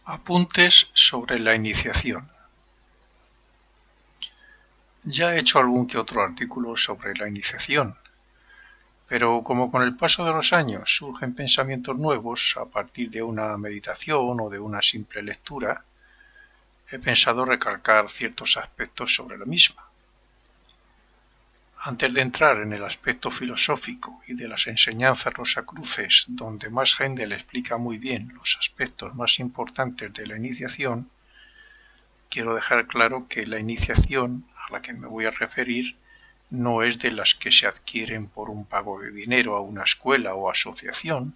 Apuntes sobre la iniciación. Ya he hecho algún que otro artículo sobre la iniciación, pero como con el paso de los años surgen pensamientos nuevos a partir de una meditación o de una simple lectura, he pensado recalcar ciertos aspectos sobre la misma. Antes de entrar en el aspecto filosófico y de las enseñanzas rosacruces, donde más gente le explica muy bien los aspectos más importantes de la iniciación, quiero dejar claro que la iniciación a la que me voy a referir no es de las que se adquieren por un pago de dinero a una escuela o asociación,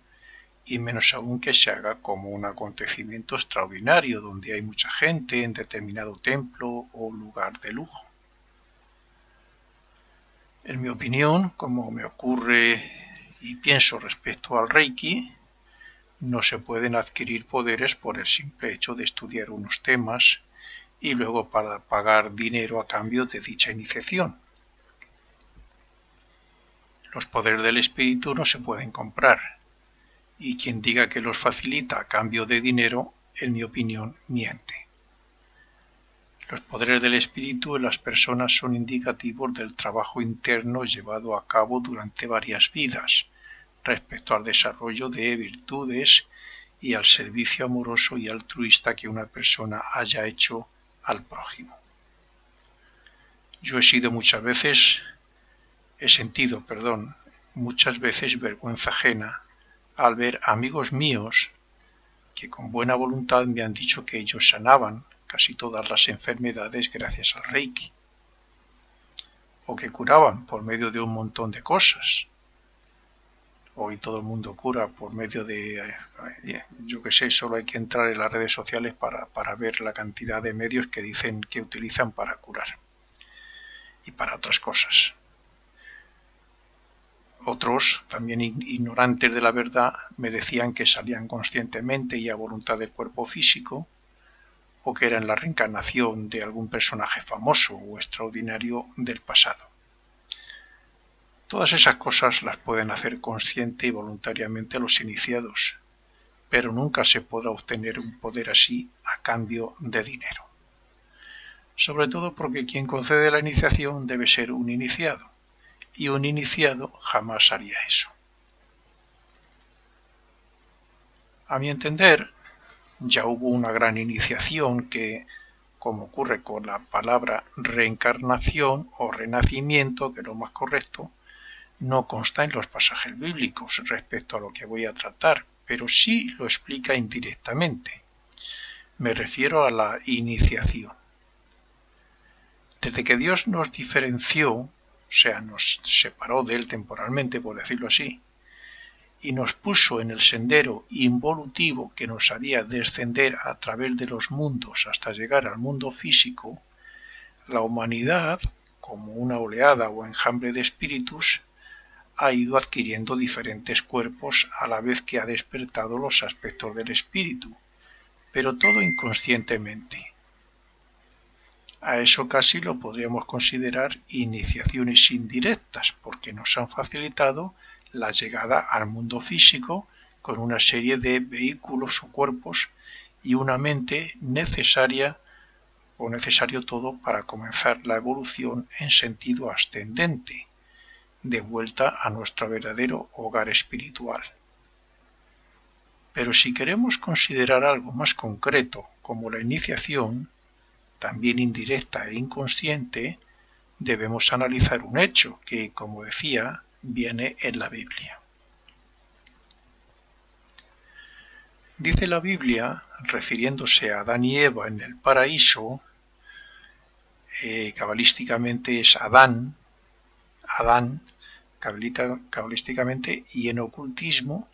y menos aún que se haga como un acontecimiento extraordinario donde hay mucha gente en determinado templo o lugar de lujo. En mi opinión, como me ocurre y pienso respecto al Reiki, no se pueden adquirir poderes por el simple hecho de estudiar unos temas y luego para pagar dinero a cambio de dicha iniciación. Los poderes del espíritu no se pueden comprar, y quien diga que los facilita a cambio de dinero, en mi opinión, miente. Los poderes del espíritu en las personas son indicativos del trabajo interno llevado a cabo durante varias vidas, respecto al desarrollo de virtudes y al servicio amoroso y altruista que una persona haya hecho al prójimo. Yo he sentido muchas veces vergüenza ajena al ver amigos míos que con buena voluntad me han dicho que ellos sanaban casi todas las enfermedades gracias al Reiki, o que curaban por medio de un montón de cosas. Hoy todo el mundo cura por medio de, yo que sé, solo hay que entrar en las redes sociales para ver la cantidad de medios que dicen que utilizan para curar y para otras cosas. Otros, también ignorantes de la verdad, me decían que salían conscientemente y a voluntad del cuerpo físico, o que eran la reencarnación de algún personaje famoso o extraordinario del pasado. Todas esas cosas las pueden hacer consciente y voluntariamente los iniciados, pero nunca se podrá obtener un poder así a cambio de dinero. Sobre todo porque quien concede la iniciación debe ser un iniciado, y un iniciado jamás haría eso. A mi entender, ya hubo una gran iniciación que, como ocurre con la palabra reencarnación o renacimiento, que es lo más correcto, no consta en los pasajes bíblicos respecto a lo que voy a tratar, pero sí lo explica indirectamente. Me refiero a la iniciación. Desde que Dios nos diferenció, o sea, nos separó de Él temporalmente, por decirlo así, y nos puso en el sendero involutivo que nos haría descender a través de los mundos hasta llegar al mundo físico, la humanidad, como una oleada o enjambre de espíritus, ha ido adquiriendo diferentes cuerpos a la vez que ha despertado los aspectos del espíritu, pero todo inconscientemente. A eso casi lo podríamos considerar iniciaciones indirectas, porque nos han facilitado la llegada al mundo físico con una serie de vehículos o cuerpos y una mente necesaria o necesario todo para comenzar la evolución en sentido ascendente, de vuelta a nuestro verdadero hogar espiritual. Pero si queremos considerar algo más concreto como la iniciación, también indirecta e inconsciente, debemos analizar un hecho que, como decía, viene en la Biblia. Dice la Biblia, refiriéndose a Adán y Eva en el paraíso, cabalísticamente es Adán, cabalísticamente, y en ocultismo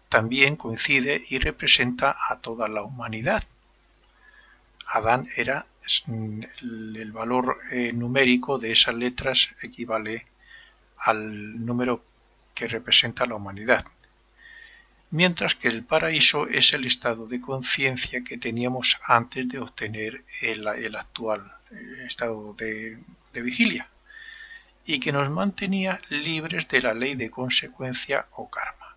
también coincide y representa a toda la humanidad. Adán era el valor numérico de esas letras equivale al número que representa la humanidad, mientras que el paraíso es el estado de conciencia que teníamos antes de obtener el actual estado de vigilia y que nos mantenía libres de la ley de consecuencia o karma.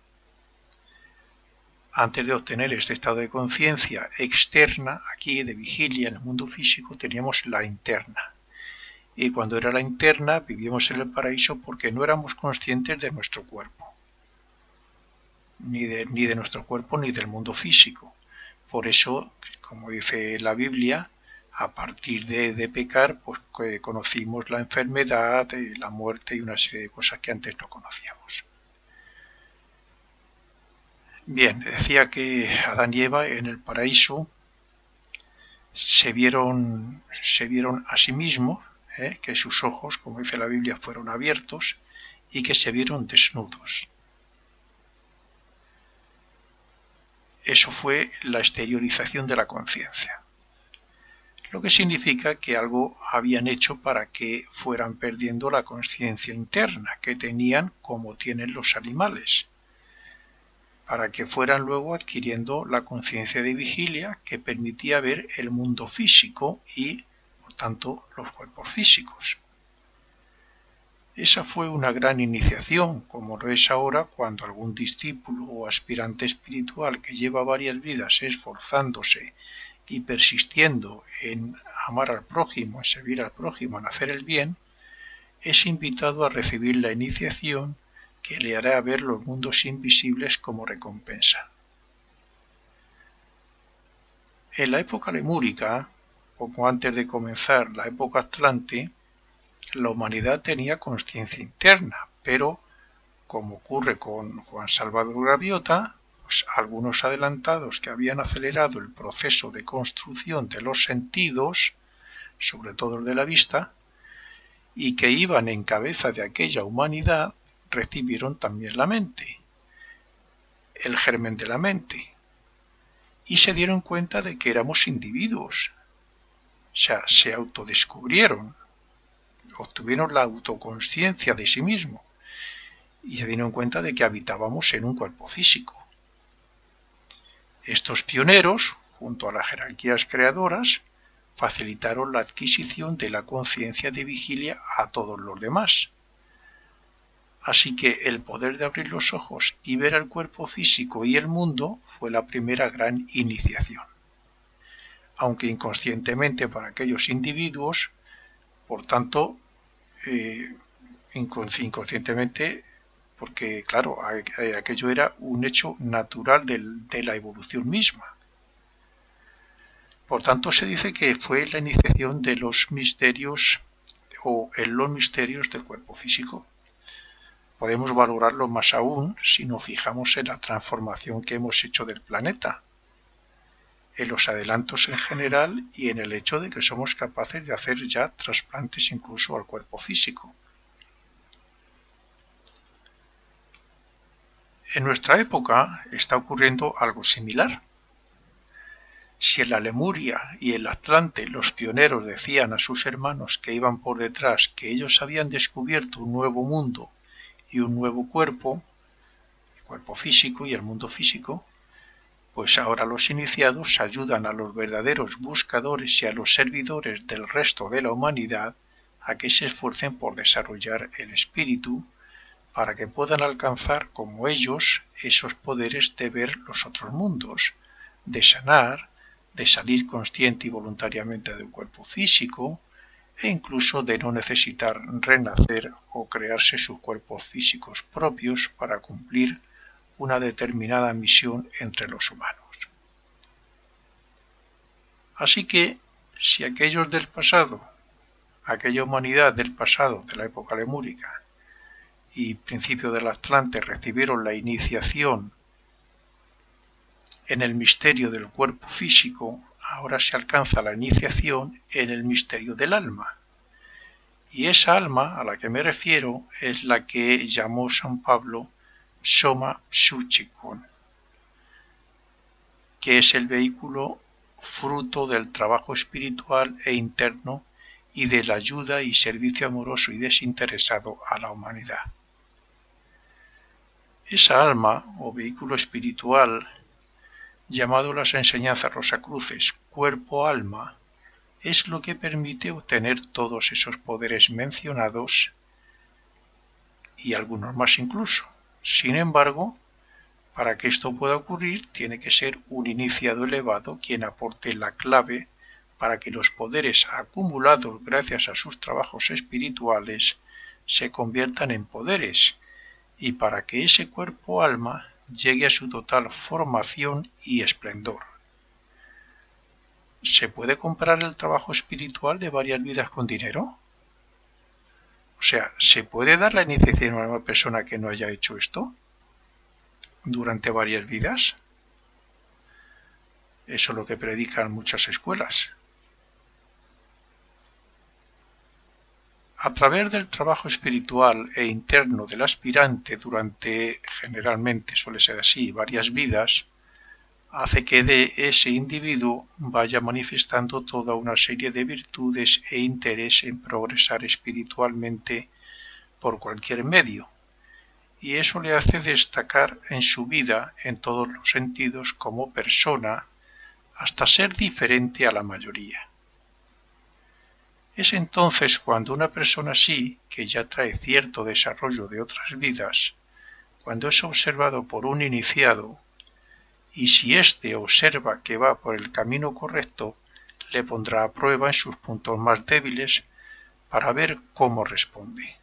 antes de obtener este estado de conciencia externa, aquí de vigilia en el mundo físico, teníamos la interna. Y cuando era la interna, vivíamos en el paraíso porque no éramos conscientes de nuestro cuerpo. Ni de nuestro cuerpo ni del mundo físico. Por eso, como dice la Biblia, a partir de pecar, pues conocimos la enfermedad, la muerte y una serie de cosas que antes no conocíamos. Bien, decía que Adán y Eva en el paraíso se vieron a sí mismos, que sus ojos, como dice la Biblia, fueron abiertos y que se vieron desnudos. Eso fue la exteriorización de la conciencia. Lo que significa que algo habían hecho para que fueran perdiendo la conciencia interna que tenían como tienen los animales, para que fueran luego adquiriendo la conciencia de vigilia que permitía ver el mundo físico y, por tanto, los cuerpos físicos. Esa fue una gran iniciación, como lo es ahora cuando algún discípulo o aspirante espiritual que lleva varias vidas esforzándose y persistiendo en amar al prójimo, en servir al prójimo, en hacer el bien, es invitado a recibir la iniciación que le hará ver los mundos invisibles como recompensa. En la época lemúrica, poco antes de comenzar la época atlante, la humanidad tenía conciencia interna, pero, como ocurre con Juan Salvador Gaviota, pues algunos adelantados que habían acelerado el proceso de construcción de los sentidos, sobre todo el de la vista, y que iban en cabeza de aquella humanidad, recibieron también la mente, el germen de la mente, y se dieron cuenta de que éramos individuos, o sea, se autodescubrieron, obtuvieron la autoconsciencia de sí mismo y se dieron cuenta de que habitábamos en un cuerpo físico. Estos pioneros, junto a las jerarquías creadoras, facilitaron la adquisición de la conciencia de vigilia a todos los demás. Así que el poder de abrir los ojos y ver el cuerpo físico y el mundo fue la primera gran iniciación. Aunque inconscientemente para aquellos individuos, por tanto, inconscientemente, porque claro, aquello era un hecho natural de la evolución misma. Por tanto, se dice que fue la iniciación de los misterios o en los misterios del cuerpo físico. Podemos valorarlo más aún si nos fijamos en la transformación que hemos hecho del planeta, en los adelantos en general y en el hecho de que somos capaces de hacer ya trasplantes incluso al cuerpo físico. En nuestra época está ocurriendo algo similar. Si en la Lemuria y el Atlante los pioneros decían a sus hermanos que iban por detrás que ellos habían descubierto un nuevo mundo y un nuevo cuerpo, el cuerpo físico y el mundo físico, pues ahora los iniciados ayudan a los verdaderos buscadores y a los servidores del resto de la humanidad a que se esfuercen por desarrollar el espíritu para que puedan alcanzar como ellos esos poderes de ver los otros mundos, de sanar, de salir consciente y voluntariamente de un cuerpo físico e incluso de no necesitar renacer o crearse sus cuerpos físicos propios para cumplir una determinada misión entre los humanos. Así que, si aquellos del pasado, aquella humanidad del pasado, de la época lemúrica y principio del Atlante recibieron la iniciación en el misterio del cuerpo físico, ahora se alcanza la iniciación en el misterio del alma. Y esa alma a la que me refiero es la que llamó San Pablo Soma Psychikon, que es el vehículo fruto del trabajo espiritual e interno y de la ayuda y servicio amoroso y desinteresado a la humanidad. Esa alma o vehículo espiritual, llamado las enseñanzas rosacruces cuerpo-alma, es lo que permite obtener todos esos poderes mencionados y algunos más incluso. Sin embargo, Para que esto pueda ocurrir, tiene que ser un iniciado elevado quien aporte la clave para que los poderes acumulados gracias a sus trabajos espirituales se conviertan en poderes y para que ese cuerpo-alma llegue a su total formación y esplendor. ¿Se puede comprar el trabajo espiritual de varias vidas con dinero? O sea, ¿se puede dar la iniciación a una persona que no haya hecho esto durante varias vidas? Eso es lo que predican muchas escuelas. A través del trabajo espiritual e interno del aspirante durante, generalmente suele ser así, varias vidas, hace que de ese individuo vaya manifestando toda una serie de virtudes e interés en progresar espiritualmente por cualquier medio, y eso le hace destacar en su vida en todos los sentidos como persona hasta ser diferente a la mayoría. Es entonces cuando una persona así, que ya trae cierto desarrollo de otras vidas, cuando es observado por un iniciado, y si éste observa que va por el camino correcto, le pondrá a prueba en sus puntos más débiles para ver cómo responde.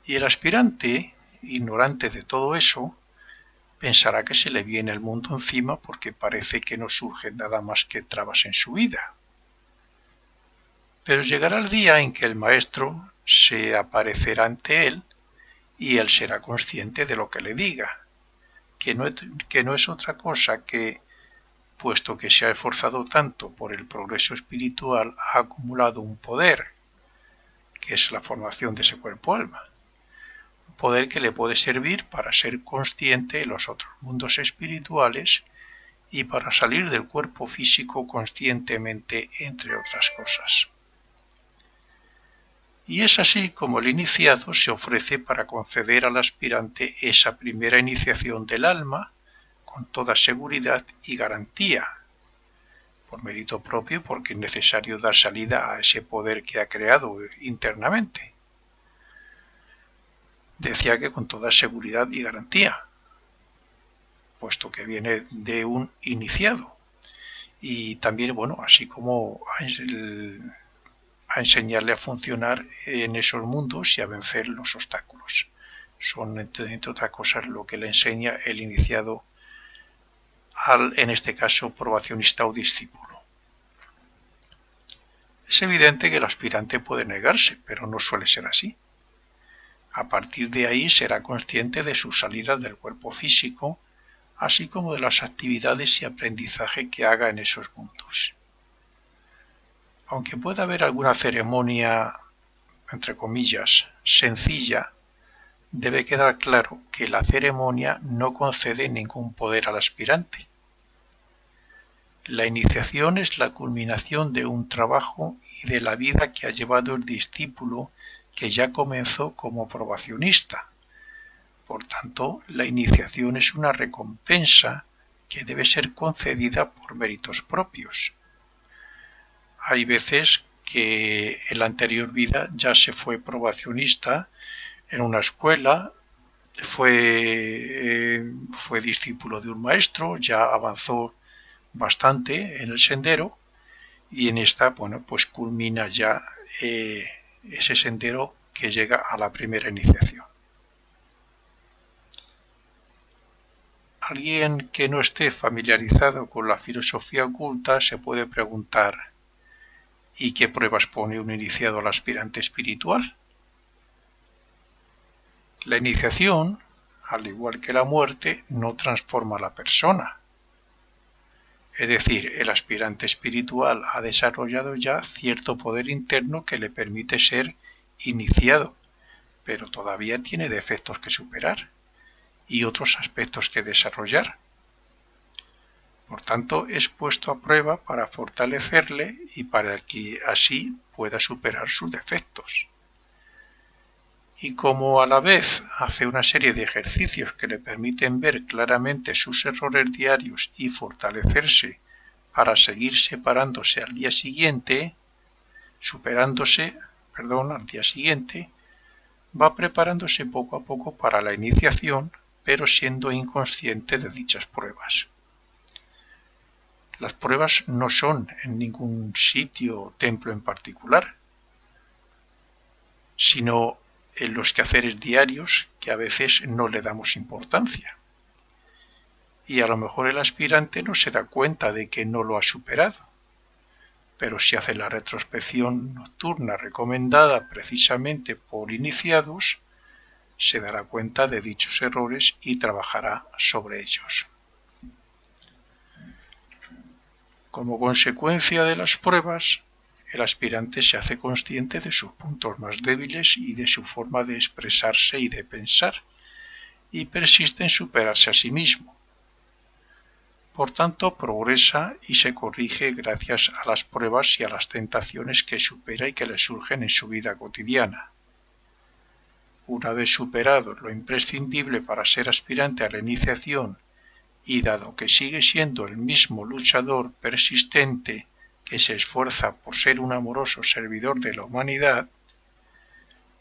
Y el aspirante, ignorante de todo eso, pensará que se le viene el mundo encima porque parece que no surge nada más que trabas en su vida. Pero llegará el día en que el maestro se aparecerá ante él y él será consciente de lo que le diga, que no es otra cosa que, puesto que se ha esforzado tanto por el progreso espiritual, ha acumulado un poder, que es la formación de ese cuerpo-alma. Un poder que le puede servir para ser consciente de los otros mundos espirituales y para salir del cuerpo físico conscientemente, entre otras cosas. Y es así como el iniciado se ofrece para conceder al aspirante esa primera iniciación del alma con toda seguridad y garantía, por mérito propio porque es necesario dar salida a ese poder que ha creado internamente. Decía que con toda seguridad y garantía, puesto que viene de un iniciado. Y también, así como a enseñarle a funcionar en esos mundos y a vencer los obstáculos. Son, entre otras cosas, lo que le enseña el iniciado al, en este caso, probacionista o discípulo. Es evidente que el aspirante puede negarse, pero no suele ser así. A partir de ahí será consciente de sus salidas del cuerpo físico, así como de las actividades y aprendizaje que haga en esos mundos. Aunque pueda haber alguna ceremonia, entre comillas, sencilla, debe quedar claro que la ceremonia no concede ningún poder al aspirante. La iniciación es la culminación de un trabajo y de la vida que ha llevado el discípulo que ya comenzó como probacionista. Por tanto, la iniciación es una recompensa que debe ser concedida por méritos propios. Hay veces que en la anterior vida ya se fue probacionista en una escuela, fue discípulo de un maestro, ya avanzó bastante en el sendero y en esta, pues culmina ya ese sendero que llega a la primera iniciación. Alguien que no esté familiarizado con la filosofía oculta se puede preguntar: ¿y qué pruebas pone un iniciado al aspirante espiritual? La iniciación, al igual que la muerte, no transforma a la persona. Es decir, el aspirante espiritual ha desarrollado ya cierto poder interno que le permite ser iniciado, pero todavía tiene defectos que superar y otros aspectos que desarrollar. Por tanto, es puesto a prueba para fortalecerle y para que así pueda superar sus defectos. Y como a la vez hace una serie de ejercicios que le permiten ver claramente sus errores diarios y fortalecerse para seguir superándose al día siguiente, va preparándose poco a poco para la iniciación, pero siendo inconsciente de dichas pruebas. Las pruebas no son en ningún sitio o templo en particular, sino en los quehaceres diarios que a veces no le damos importancia. Y a lo mejor el aspirante no se da cuenta de que no lo ha superado, pero si hace la retrospección nocturna recomendada precisamente por iniciados, se dará cuenta de dichos errores y trabajará sobre ellos. Como consecuencia de las pruebas, el aspirante se hace consciente de sus puntos más débiles y de su forma de expresarse y de pensar, y persiste en superarse a sí mismo. Por tanto, progresa y se corrige gracias a las pruebas y a las tentaciones que supera y que le surgen en su vida cotidiana. Una vez superado lo imprescindible para ser aspirante a la iniciación, y dado que sigue siendo el mismo luchador persistente que se esfuerza por ser un amoroso servidor de la humanidad,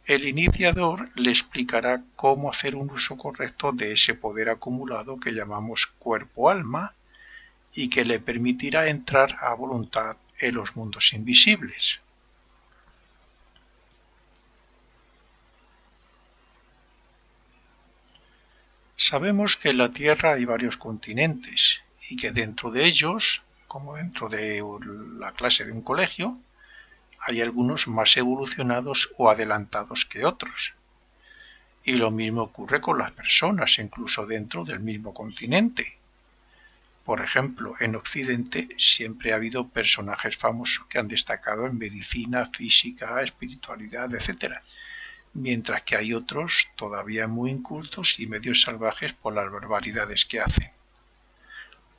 el iniciador le explicará cómo hacer un uso correcto de ese poder acumulado que llamamos cuerpo-alma y que le permitirá entrar a voluntad en los mundos invisibles. Sabemos que en la Tierra hay varios continentes y que dentro de ellos, como dentro de la clase de un colegio, hay algunos más evolucionados o adelantados que otros. Y lo mismo ocurre con las personas, incluso dentro del mismo continente. Por ejemplo, en Occidente siempre ha habido personajes famosos que han destacado en medicina, física, espiritualidad, etc., mientras que hay otros todavía muy incultos y medio salvajes por las barbaridades que hacen.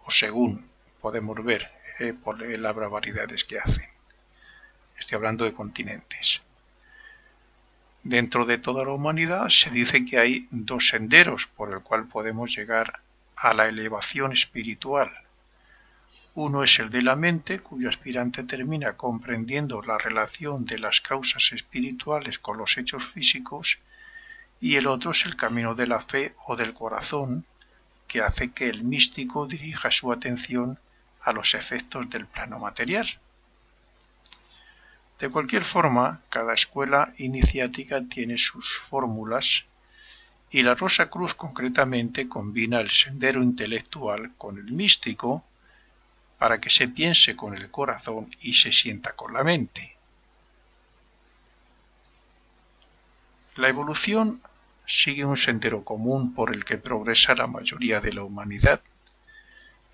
O según podemos ver por las barbaridades que hacen. Estoy hablando de continentes. Dentro de toda la humanidad se dice que hay dos senderos por el cual podemos llegar a la elevación espiritual. Uno es el de la mente, cuyo aspirante termina comprendiendo la relación de las causas espirituales con los hechos físicos, y el otro es el camino de la fe o del corazón, que hace que el místico dirija su atención a los efectos del plano material. De cualquier forma, cada escuela iniciática tiene sus fórmulas, y la Rosa Cruz concretamente combina el sendero intelectual con el místico, para que se piense con el corazón y se sienta con la mente. La evolución sigue un sendero común por el que progresa la mayoría de la humanidad,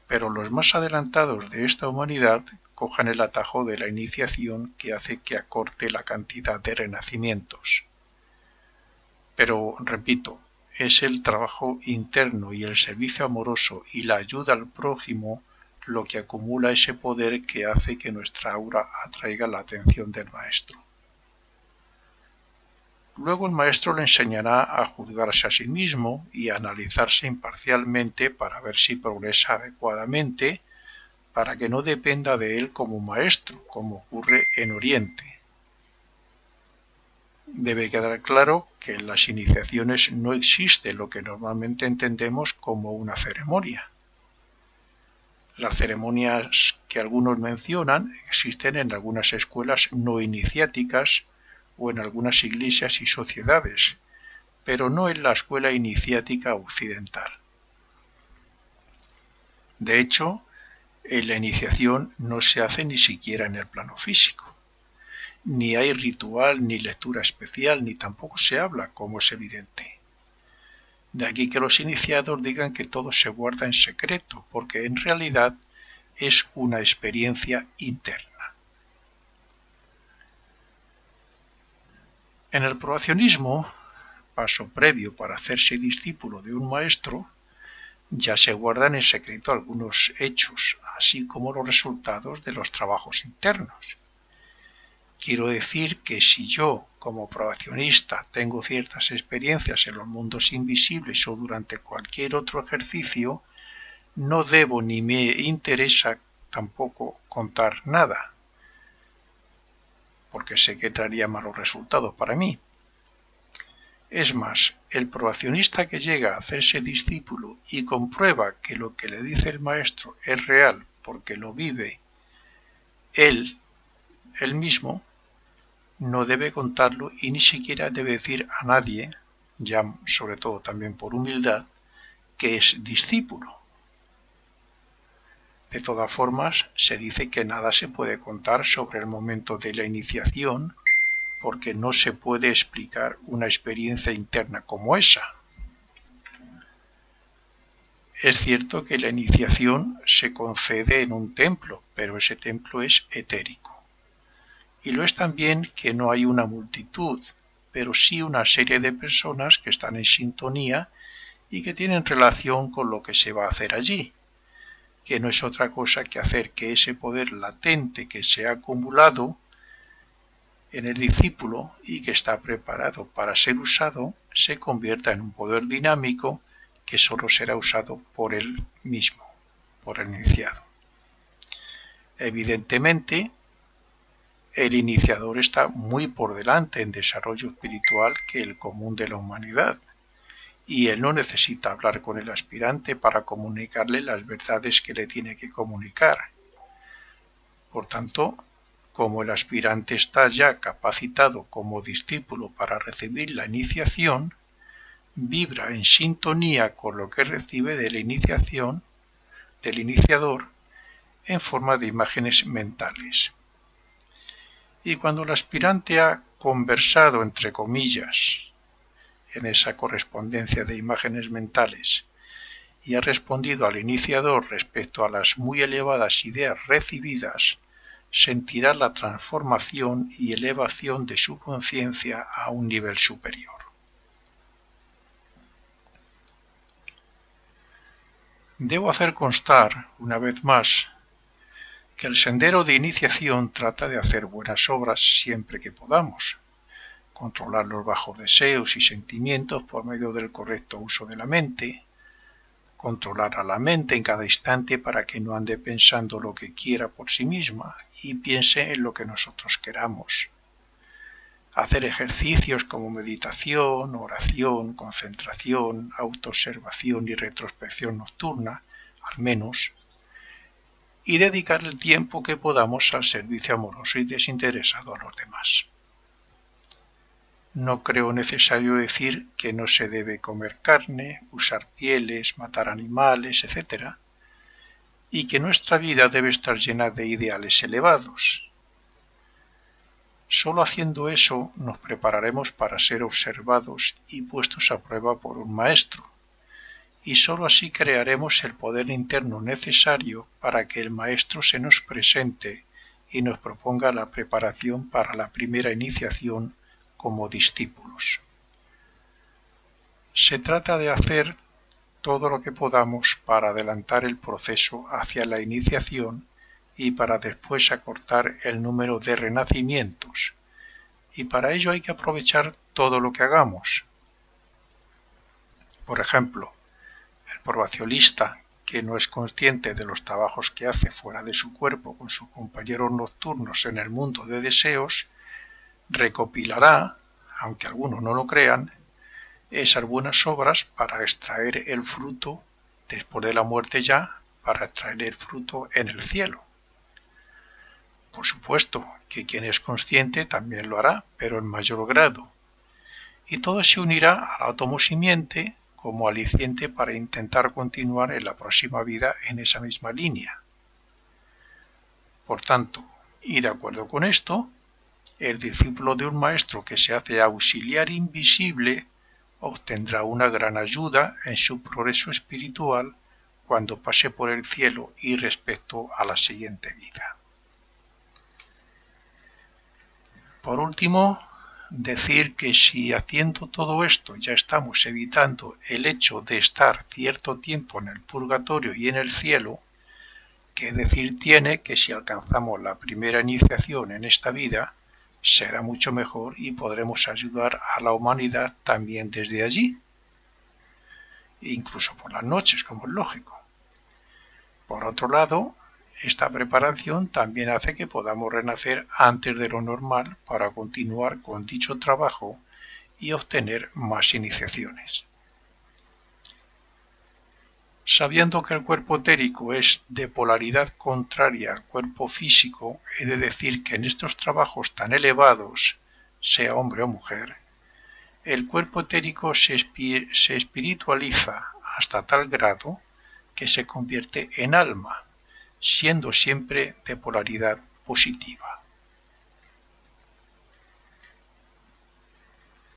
pero los más adelantados de esta humanidad cojan el atajo de la iniciación que hace que acorte la cantidad de renacimientos. Pero, repito, es el trabajo interno y el servicio amoroso y la ayuda al prójimo lo que acumula ese poder que hace que nuestra aura atraiga la atención del maestro. Luego el maestro le enseñará a juzgarse a sí mismo y a analizarse imparcialmente para ver si progresa adecuadamente, para que no dependa de él como maestro, como ocurre en Oriente. Debe quedar claro que en las iniciaciones no existe lo que normalmente entendemos como una ceremonia. Las ceremonias que algunos mencionan existen en algunas escuelas no iniciáticas o en algunas iglesias y sociedades, pero no en la escuela iniciática occidental. De hecho, en la iniciación no se hace ni siquiera en el plano físico. Ni hay ritual, ni lectura especial, ni tampoco se habla, como es evidente. De aquí que los iniciados digan que todo se guarda en secreto, porque en realidad es una experiencia interna. En el probacionismo, paso previo para hacerse discípulo de un maestro, ya se guardan en secreto algunos hechos, así como los resultados de los trabajos internos. Quiero decir que si yo, como probacionista, tengo ciertas experiencias en los mundos invisibles o durante cualquier otro ejercicio, no debo ni me interesa tampoco contar nada, porque sé que traería malos resultados para mí. Es más, el probacionista que llega a hacerse discípulo y comprueba que lo que le dice el maestro es real porque lo vive él mismo, no debe contarlo y ni siquiera debe decir a nadie, ya sobre todo también por humildad, que es discípulo. De todas formas, se dice que nada se puede contar sobre el momento de la iniciación porque no se puede explicar una experiencia interna como esa. Es cierto que la iniciación se concede en un templo, pero ese templo es etérico. Y lo es también que no hay una multitud, pero sí una serie de personas que están en sintonía y que tienen relación con lo que se va a hacer allí, que no es otra cosa que hacer que ese poder latente que se ha acumulado en el discípulo y que está preparado para ser usado, se convierta en un poder dinámico que solo será usado por él mismo, por el iniciado. Evidentemente, el iniciador está muy por delante en desarrollo espiritual que el común de la humanidad, y él no necesita hablar con el aspirante para comunicarle las verdades que le tiene que comunicar. Por tanto, como el aspirante está ya capacitado como discípulo para recibir la iniciación, vibra en sintonía con lo que recibe de la iniciación del iniciador en forma de imágenes mentales. Y cuando el aspirante ha conversado, entre comillas, en esa correspondencia de imágenes mentales y ha respondido al iniciador respecto a las muy elevadas ideas recibidas, sentirá la transformación y elevación de su conciencia a un nivel superior. Debo hacer constar, una vez más, que el sendero de iniciación trata de hacer buenas obras siempre que podamos, controlar los bajos deseos y sentimientos por medio del correcto uso de la mente, controlar a la mente en cada instante para que no ande pensando lo que quiera por sí misma y piense en lo que nosotros queramos. Hacer ejercicios como meditación, oración, concentración, autoobservación y retrospección nocturna, al menos, y dedicar el tiempo que podamos al servicio amoroso y desinteresado a los demás. No creo necesario decir que no se debe comer carne, usar pieles, matar animales, etc., y que nuestra vida debe estar llena de ideales elevados. Solo haciendo eso nos prepararemos para ser observados y puestos a prueba por un maestro, y solo así crearemos el poder interno necesario para que el maestro se nos presente y nos proponga la preparación para la primera iniciación como discípulos. Se trata de hacer todo lo que podamos para adelantar el proceso hacia la iniciación y para después acortar el número de renacimientos, y para ello hay que aprovechar todo lo que hagamos. Por ejemplo, el probacionista que no es consciente de los trabajos que hace fuera de su cuerpo con sus compañeros nocturnos en el mundo de deseos, recopilará, aunque algunos no lo crean, esas buenas obras para extraer el fruto después de la muerte ya, para extraer el fruto en el cielo. Por supuesto que quien es consciente también lo hará, pero en mayor grado, y todo se unirá a la automosimiente como aliciente para intentar continuar en la próxima vida en esa misma línea. Por tanto, y de acuerdo con esto, el discípulo de un maestro que se hace auxiliar invisible obtendrá una gran ayuda en su progreso espiritual cuando pase por el cielo y respecto a la siguiente vida. Por último, decir que si haciendo todo esto ya estamos evitando el hecho de estar cierto tiempo en el purgatorio y en el cielo, ¿qué decir tiene que si alcanzamos la primera iniciación en esta vida, será mucho mejor y podremos ayudar a la humanidad también desde allí? Incluso por las noches, como es lógico. Por otro lado, esta preparación también hace que podamos renacer antes de lo normal para continuar con dicho trabajo y obtener más iniciaciones. Sabiendo que el cuerpo etérico es de polaridad contraria al cuerpo físico, he de decir que en estos trabajos tan elevados, sea hombre o mujer, el cuerpo etérico se espiritualiza hasta tal grado que se convierte en alma, siendo siempre de polaridad positiva.